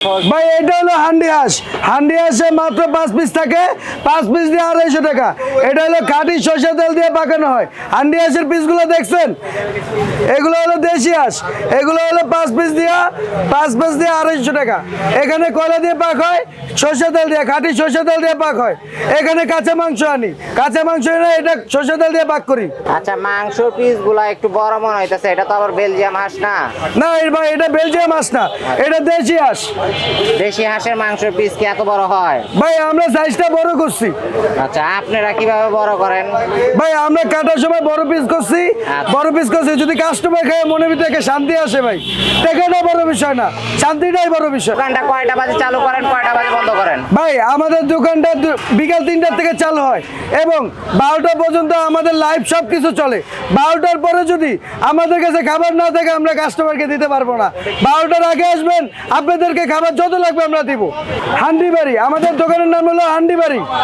ভাই এটা হলো হান্ডি হাঁসে মাত্র 5 পিস থাকে, 5 পিস দিয়ে 250 টাকা। এটা হলো খাঁটি সরষের তেল দিয়ে পাকানো হয়। হান্ডি হাঁসের পিসগুলো দেখছেন, এগুলো হলো দেশি হাঁস, এগুলো হলো 5 পিস দিয়ে 250 টাকা। এখানে কয়লা দিয়ে পাক হয়, সরষের তেল দিয়ে, খাঁটি সরষের তেল দিয়ে পাক হয়। এখানে কাঁচা মাংস আনি, কাঁচা মাংস এনে এটা সরষের তেল দিয়ে পাক করি। আচ্ছা, মাংসর পিস গুলা একটু বড় মনে হইতেছে, এটা তো আবার বেলজিয়াম হাঁস না? না ভাই, এটা বেলজিয়াম হাঁস না, এটা দেশি হাঁস। দেশি হাঁসের মাংসের পিস কি এত বড় হয়? ভাই আমরা সাইজটা বড় করছি। আচ্ছা, আপনারা কিভাবে বড় করেন? ভাই আমরা কাটার সময় বড় পিস করছি, বড় পিস করছি। যদি কাস্টমার খায় মনে ভিতরে শান্তি আসে ভাই, টাকাটা বড় বিষয় না, শান্তিটাই বড় বিষয়। দোকানটা কয়টা বাজে চালু করেন, কয়টা বাজে বন্ধ করেন? ভাই আমাদের দোকানটা বিকাল 3টার থেকে চালু হয় এবং 12টা পর্যন্ত আমাদের লাইভ সব কিছু চলে। 12টার পরে যদি আমাদের কাছে খাবার না থাকে আমরা কাস্টমারকে দিতে পারবো না। 12টার আগে আসবেন, আপনাদেরকে খাবার যত লাগবে আমরা দিব। হান্ডি বাড়ি, আমাদের দোকানের নাম হলো হান্ডি বাড়ি।